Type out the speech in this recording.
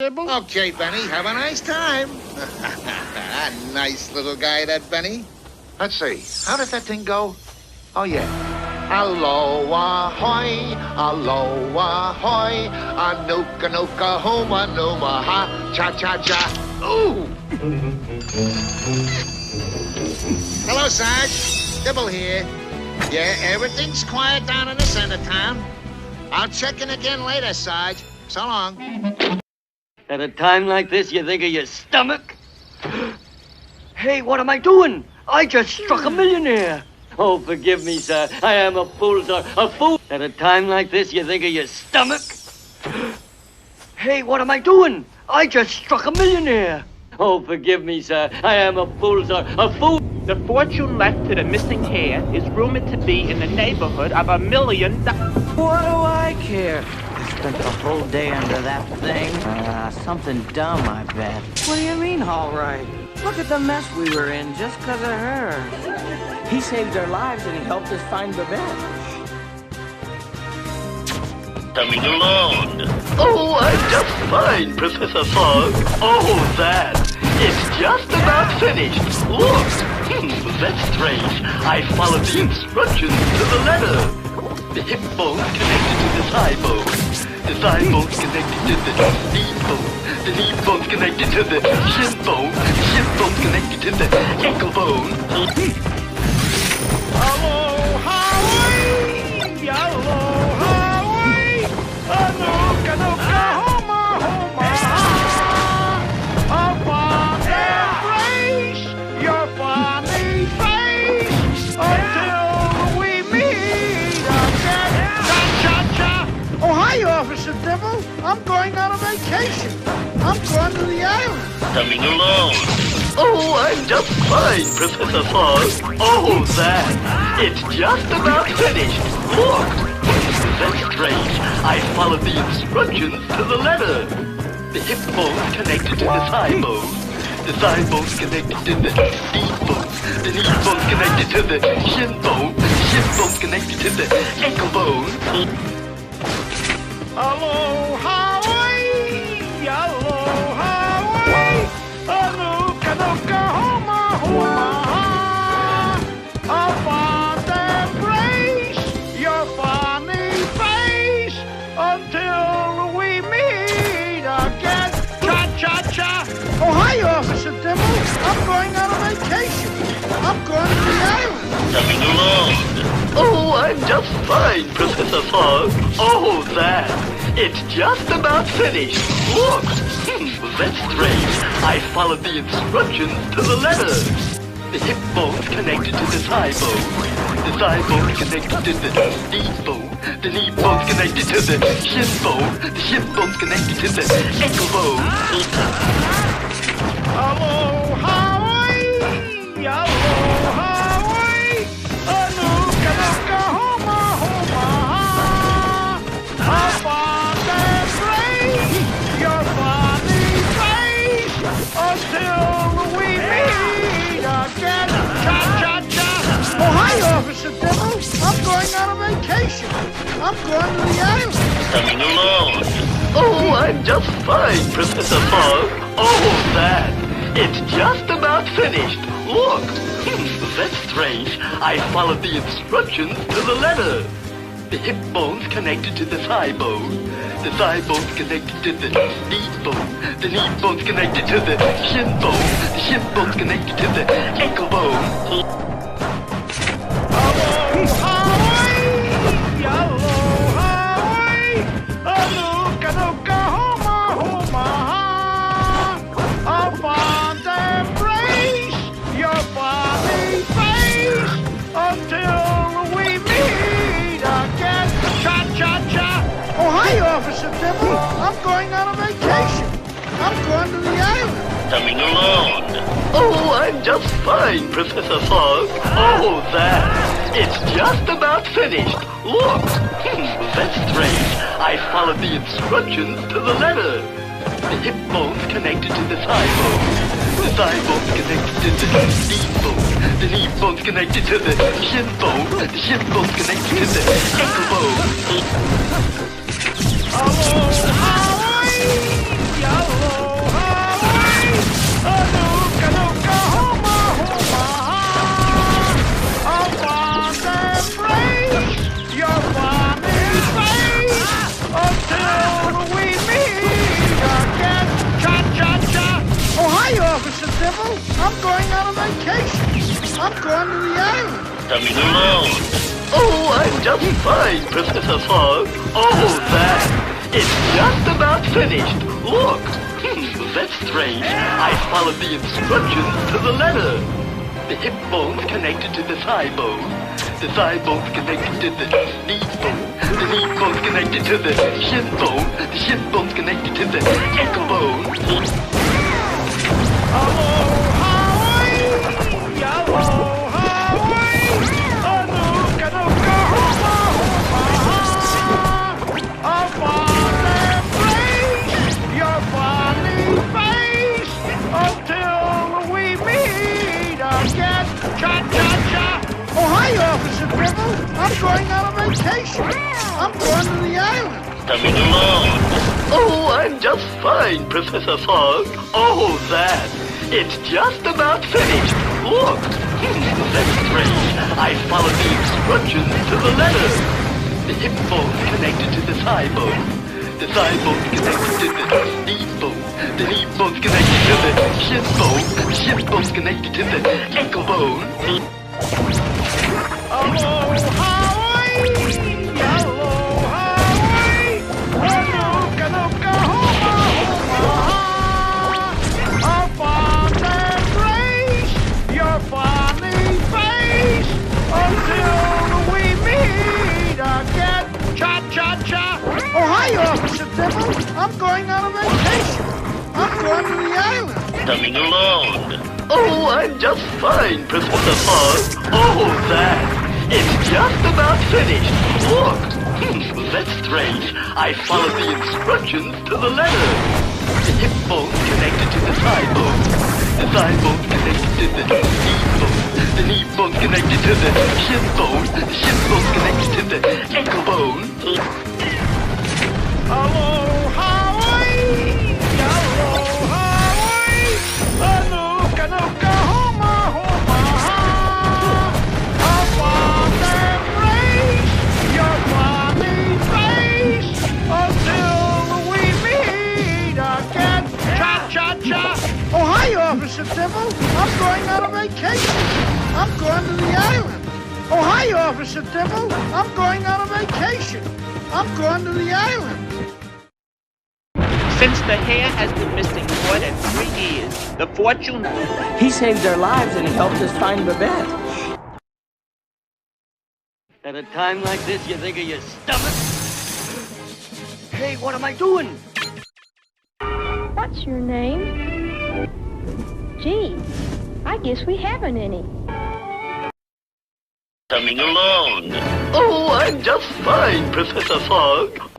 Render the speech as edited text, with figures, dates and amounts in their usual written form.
Okay, Benny, have a nice time. Nice little guy, that Benny. Let's see, how does that thing go? Oh, yeah. Aloha hoy, anuka nuka homa numa ha, cha cha cha. Ooh! Hello, Sarge. Dibble here. Yeah, everything's quiet down in the center town. I'll check in again later, Sarge. So long. At a time like this, you think of your stomach? Hey, what am I doing? I just struck a millionaire. Oh, forgive me, sir. I am a fool, sir. A fool. At a time like this, you think of your stomach? Hey, what am I doing? I just struck a millionaire. Oh, forgive me, sir. I am a fool, sir. A fool. The fortune left to the missing heir is rumored to be in the neighborhood of $1 million. What do I care? I spent the whole day under that thing. Something dumb, I bet. What do you mean, all right? Look at the mess we were in just because of her. He saved our lives and he helped us find the bench. Coming along. Oh, I'm just fine, Professor Fogg. Oh, that. It's just about finished. Look. That's strange. I followed the instructions to the letter. The hip bone's connected to the thigh bone. The thigh bone's connected to the knee bone. The knee bone's connected to the shin bone. The shin bone's connected to the ankle bone. Aloha, aloha, anuka nuka homa homa. I'll fond embrace your funny face until we meet again. Cha cha cha. Oh, hi, Officer Dibble. I'm going on a vacation. I'm going to the island. Coming along. Oh, I'm just fine, Professor Fogg. Oh, that. It's just about finished. Look. That's strange. I followed the instructions to the letter. The hip bone's connected to the thigh bone. The thigh bone's connected to the knee bone. The knee bone's connected to the shin bone. The shin bone's connected to the ankle bone. Aloha, aloha, anuka nuka homa homa. I'll fond embrace your funny face until we meet again. Cha cha cha. Oh, hi, Officer Dibble. I'm going on a vacation. I'm going to the island. Coming along. Oh, I'm just fine, Professor Fogg. Oh, that. It's just about finished. Look. That's strange. I followed the instructions to the letter. The hip bone's connected to the thigh bone. The thigh bone's connected to the knee bone. The knee bone's connected to the shin bone. The shin bone's connected to the ankle bone. Aloha, aloha, anuka nuka homa homa. I'll fond embrace your funny face until we meet again. Cha cha cha. Oh, hi, Officer Dibble. I'm going on a vacation. I'm going to the island. Coming along. Oh, I'm just fine, Professor Fogg. Oh, that. It's just about finished. Look. That's strange. I followed the instructions to the letter. The hip bone's connected to the thigh bone. The thigh bone's connected to the knee bone. The knee bone's connected to the shin bone. The shin bone's connected to the ankle bone. Aloha, anuka nuka homa homa. I'll fond embrace your funny face until we meet again. Cha cha cha. Oh, hi, Officer Dibble. I'm going on a vacation. I'm going to the island. Coming along. Oh, I'm just fine, Professor Fogg. Oh, that. It's just about finished. Look. That's strange. I followed the instructions to the letter. The hip bone's connected to the thigh bone. The thigh bone's connected to the knee bone. The knee bone's connected to the shin bone. The shin bone's connected to the ankle bone. Aloha, aloha. I'm going to the island. Coming along. Oh, I'm just fine, Professor Fog. Oh, that. It's just about finished. Look. That's strange. I followed the instructions to the letter. The hip bone's connected to the thigh bone. The thigh bone's connected to the knee bone. The knee bone's connected to the shin bone. The shin bone's connected to the ankle bone. I'm going on a vacation. I'm going to the island. Coming along. Oh, I'm just fine, Professor Fog. Oh, that. It's just about finished. Look. That's strange. I followed the instructions to the letter. The hip bone's connected to the thigh bone. The thigh bone's connected to the knee bone. The knee bone's connected to the shin bone. The shin bone's connected to the ankle bone. I'm going on a vacation. I'm going to the island. Coming along. Oh, I'm just fine, Professor Fog. Oh, that. It's just about finished. Look. That's strange. I followed the instructions to the letter. The hip bone's connected to the thigh bone. The thigh bone's connected to the knee bone. The knee bone's connected to the shin bone. The shin bone's connected to the ankle bone. Officer Dibble. I'm going on a vacation. I'm going to the island. Oh, hi, Officer Dibble. I'm going on a vacation. I'm going to the island. Since the hare has been missing more than 3 years, the fortune... He saved our lives and he helped us find Babette. At a time like this, you think of your stomach? Hey, what am I doing? What's your name? Gee, I guess we haven't any. Coming along. Oh, I'm just fine, Professor Fog.